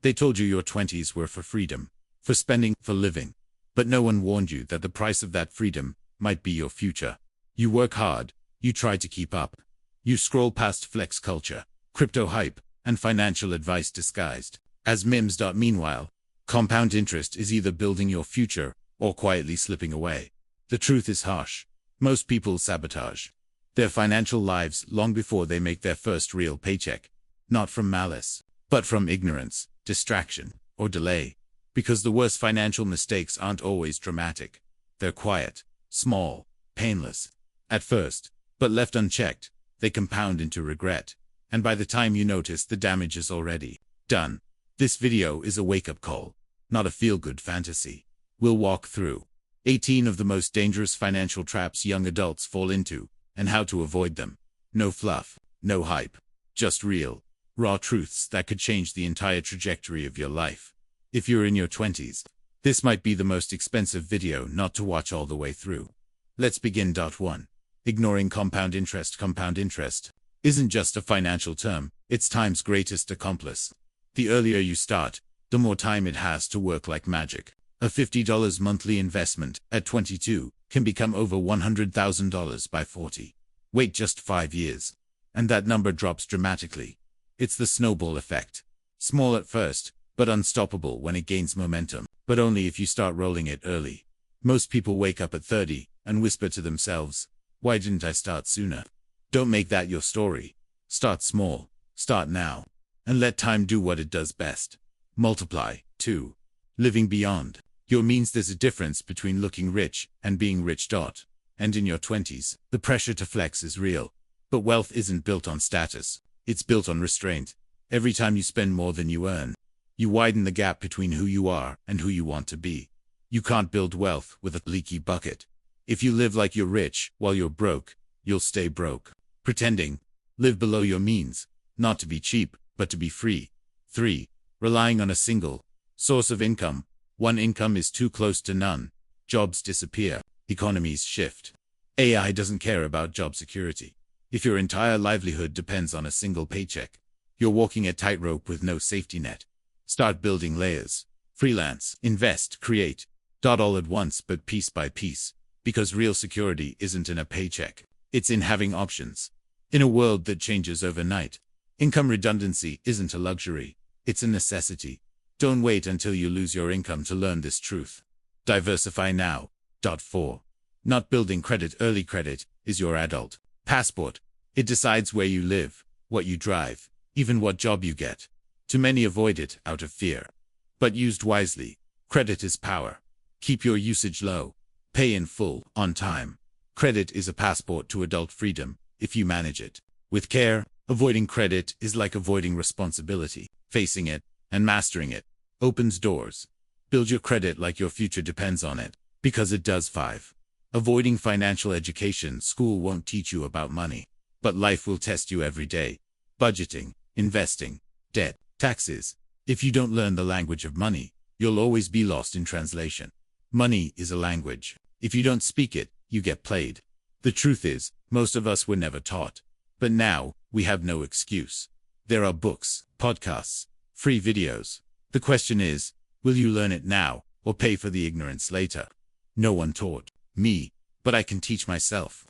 They told you your 20s were for freedom, for spending, for living. But no one warned you that the price of that freedom might be your future. You work hard, you try to keep up. You scroll past flex culture, crypto hype, and financial advice disguised as memes. Meanwhile, compound interest is either building your future or quietly slipping away. The truth is harsh. Most people sabotage their financial lives long before they make their first real paycheck. Not from malice, but from ignorance, distraction, or delay. Because the worst financial mistakes aren't always dramatic. They're quiet, small, painless at first, but left unchecked, they compound into regret. And by the time you notice, the damage is already done. This video is a wake-up call, not a feel-good fantasy. We'll walk through 18 of the most dangerous financial traps young adults fall into, and how to avoid them. No fluff, no hype, just real, raw truths that could change the entire trajectory of your life. If you're in your 20s, this might be the most expensive video not to watch all the way through. Let's begin. 1. Ignoring compound interest. Compound interest isn't just a financial term, it's time's greatest accomplice. The earlier you start, the more time it has to work like magic. A $50 monthly investment at 22 can become over $100,000 by 40. Wait just 5 years, and that number drops dramatically. It's the snowball effect. Small at first, but unstoppable when it gains momentum. But only if you start rolling it early. Most people wake up at 30 and whisper to themselves, "Why didn't I start sooner?" Don't make that your story. Start small, start now, and let time do what it does best. Multiply. 2. Living beyond your means. There's a difference between looking rich and being rich. And in your 20s, the pressure to flex is real. But wealth isn't built on status, it's built on restraint. Every time you spend more than you earn, you widen the gap between who you are and who you want to be. You can't build wealth with a leaky bucket. If you live like you're rich while you're broke, you'll stay broke. Pretending. Live below your means, not to be cheap, but to be free. 3. Relying on a single source of income. One income is too close to none. Jobs disappear. Economies shift. AI doesn't care about job security. If your entire livelihood depends on a single paycheck, you're walking a tightrope with no safety net. Start building layers. Freelance, invest, create. All at once, but piece by piece. Because real security isn't in a paycheck. It's in having options. In a world that changes overnight, income redundancy isn't a luxury. It's a necessity. Don't wait until you lose your income to learn this truth. Diversify now. 4. Not building credit. Early credit is your adult passport. It decides where you live, what you drive, even what job you get. Too many avoid it out of fear. But used wisely, credit is power. Keep your usage low. Pay in full, on time. Credit is a passport to adult freedom, if you manage it with care. Avoiding credit is like avoiding responsibility. Facing it and mastering it opens doors. Build your credit like your future depends on it, because it does. 5. Avoiding financial education. School won't teach you about money, but life will test you every day. Budgeting, investing, debt, taxes. If you don't learn the language of money, you'll always be lost in translation. Money is a language. If you don't speak it, you get played. The truth is, most of us were never taught. But now, we have no excuse. There are books, podcasts, free videos. The question is, will you learn it now, or pay for the ignorance later? No one taught me, but I can teach myself.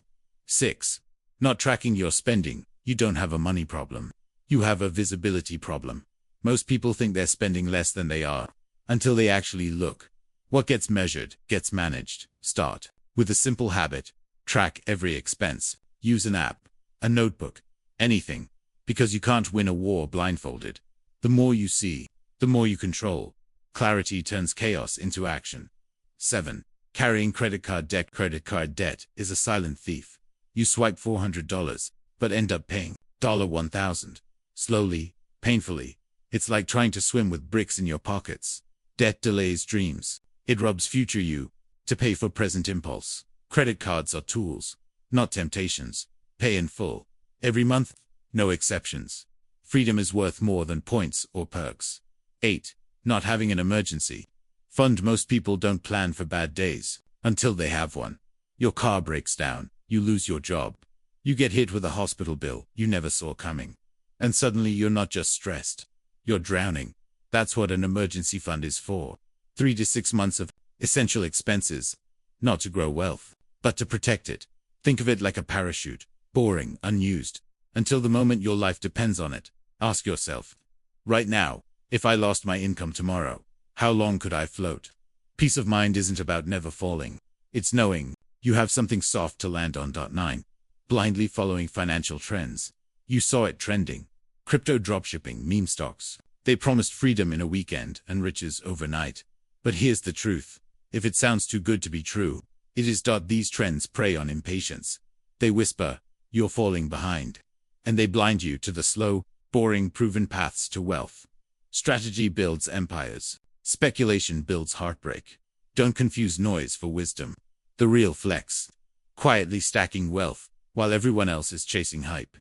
6. Not tracking your spending. You don't have a money problem. You have a visibility problem. Most people think they're spending less than they are, until they actually look. What gets measured, gets managed. Start with a simple habit. Track every expense. Use an app, a notebook, anything. Because you can't win a war blindfolded. The more you see, the more you control. Clarity turns chaos into action. 7. Carrying credit card debt. Credit card debt is a silent thief. You swipe $400, but end up paying $1,000. Slowly, painfully. It's like trying to swim with bricks in your pockets. Debt delays dreams. It robs future you to pay for present impulse. Credit cards are tools, not temptations. Pay in full. Every month, no exceptions. Freedom is worth more than points or perks. 8. Not having an emergency fund. Most people don't plan for bad days until they have one. Your car breaks down, you lose your job. You get hit with a hospital bill you never saw coming. And suddenly you're not just stressed, you're drowning. That's what an emergency fund is for. 3 to 6 months of essential expenses, not to grow wealth, but to protect it. Think of it like a parachute, boring, unused, until the moment your life depends on it. Ask yourself, right now, if I lost my income tomorrow, how long could I float? Peace of mind isn't about never falling. It's knowing you have something soft to land on. 9. Blindly following financial trends. You saw it trending. Crypto, dropshipping, meme stocks. They promised freedom in a weekend and riches overnight. But here's the truth. If it sounds too good to be true, it is. These trends prey on impatience. They whisper, you're falling behind. And they blind you to the slow, boring, proven paths to wealth. Strategy builds empires. Speculation builds heartbreak. Don't confuse noise for wisdom. The real flex. Quietly stacking wealth while everyone else is chasing hype.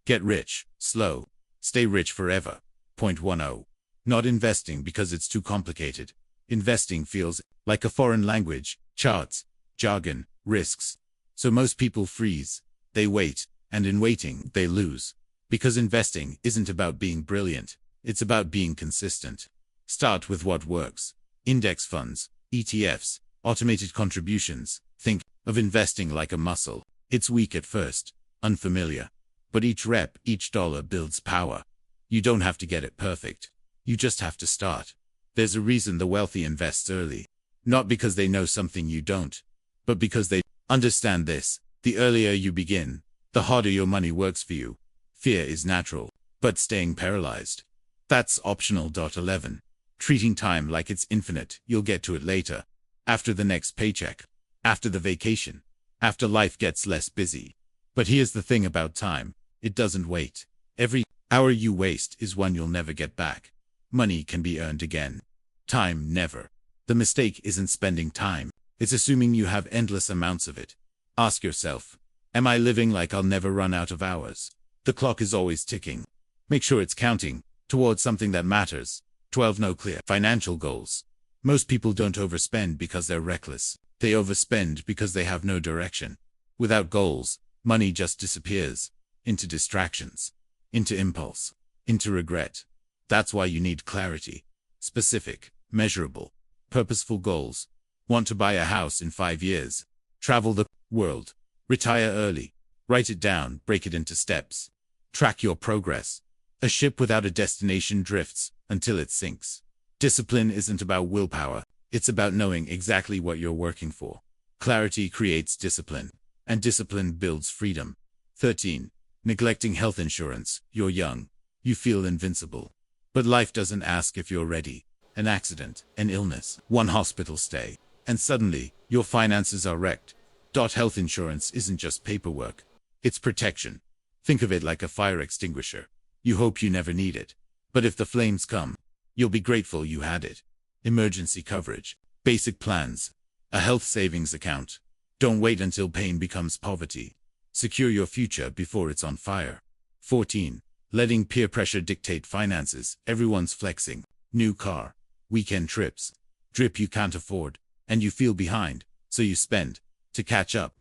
Get rich, slow. Stay rich forever. Point 10. Not investing because it's too complicated. Investing feels like a foreign language, charts, jargon, risks. So most people freeze. They wait, and in waiting, they lose. Because investing isn't about being brilliant. It's about being consistent. Start with what works. Index funds, ETFs, automated contributions. Think of investing like a muscle. It's weak at first, unfamiliar. But each rep, each dollar builds power. You don't have to get it perfect. You just have to start. There's a reason the wealthy invest early. Not because they know something you don't, but because they understand this. The earlier you begin, the harder your money works for you. Fear is natural, but staying paralyzed, that's optional. 11. Treating time like it's infinite. You'll get to it later. After the next paycheck. After the vacation. After life gets less busy. But here's the thing about time. It doesn't wait. Every hour you waste is one you'll never get back. Money can be earned again. Time never. The mistake isn't spending time. It's assuming you have endless amounts of it. Ask yourself, am I living like I'll never run out of hours? The clock is always ticking. Make sure it's counting towards something that matters. 12. No clear financial goals. Most people don't overspend because they're reckless. They overspend because they have no direction. Without goals, money just disappears. Into distractions. Into impulse. Into regret. That's why you need clarity. Specific, measurable, purposeful goals. Want to buy a house in 5 years? Travel the world. Retire early. Write it down, break it into steps. Track your progress. A ship without a destination drifts until it sinks. Discipline isn't about willpower. It's about knowing exactly what you're working for. Clarity creates discipline, and discipline builds freedom. 13. Neglecting health insurance. You're young. You feel invincible. But life doesn't ask if you're ready. An accident, an illness, one hospital stay, and suddenly, your finances are wrecked. Health insurance isn't just paperwork. It's protection. Think of it like a fire extinguisher. You hope you never need it. But if the flames come, you'll be grateful you had it. Emergency coverage. Basic plans. A health savings account. Don't wait until pain becomes poverty. Secure your future before it's on fire. 14. Letting peer pressure dictate finances. Everyone's flexing. New car. Weekend trips. Drip you can't afford. And you feel behind, so you spend. To catch up.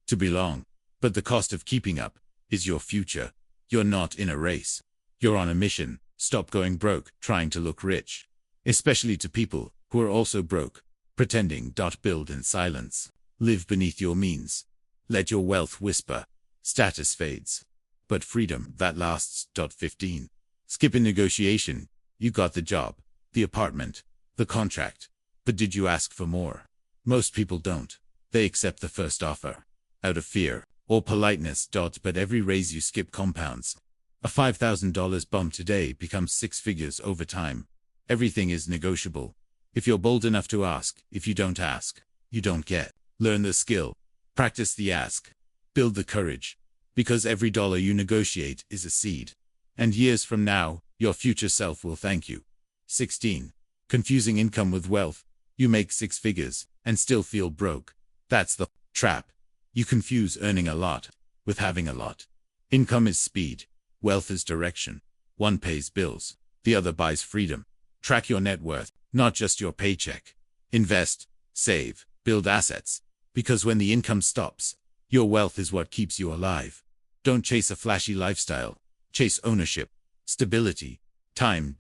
To belong. But the cost of keeping up is your future. You're not in a race. You're on a mission. Stop going broke, trying to look rich. Especially to people who are also broke. Pretending. Build in silence. Live beneath your means. Let your wealth whisper. Status fades. But freedom, that lasts. 15. Skip a negotiation. You got the job, the apartment, the contract. But did you ask for more? Most people don't. They accept the first offer. Out of fear, or politeness. But every raise you skip compounds. A $5,000 bump today becomes 6 figures over time. Everything is negotiable. If you're bold enough to ask, if you don't ask, you don't get. Learn the skill. Practice the ask. Build the courage. Because every dollar you negotiate is a seed. And years from now, your future self will thank you. 16. Confusing income with wealth. You make 6 figures and still feel broke. That's the trap. You confuse earning a lot with having a lot. Income is speed. Wealth is direction. One pays bills. The other buys freedom. Track your net worth, not just your paycheck. Invest, save, build assets. Because when the income stops, your wealth is what keeps you alive. Don't chase a flashy lifestyle. Chase ownership, stability, Time.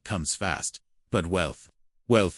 Comes fast. But wealth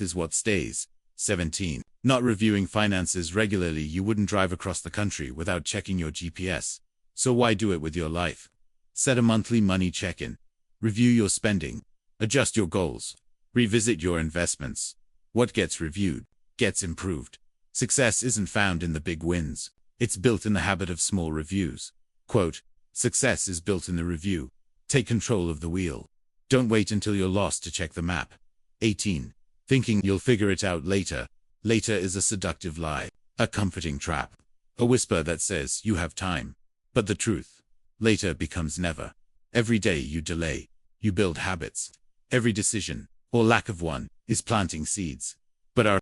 is what stays. 17. Not reviewing finances regularly. You wouldn't drive across the country without checking your GPS. So why do it with your life? Set a monthly money check-in. Review your spending. Adjust your goals. Revisit your investments. What gets reviewed gets improved. Success isn't found in the big wins. It's built in the habit of small reviews. Quote, success is built in the review. Take control of the wheel. Don't wait until you're lost to check the map. 18. Thinking you'll figure it out later. Later is a seductive lie, a comforting trap, a whisper that says you have time. But the truth, later becomes never. Every day you delay, you build habits. Every decision, or lack of one, is planting seeds. But our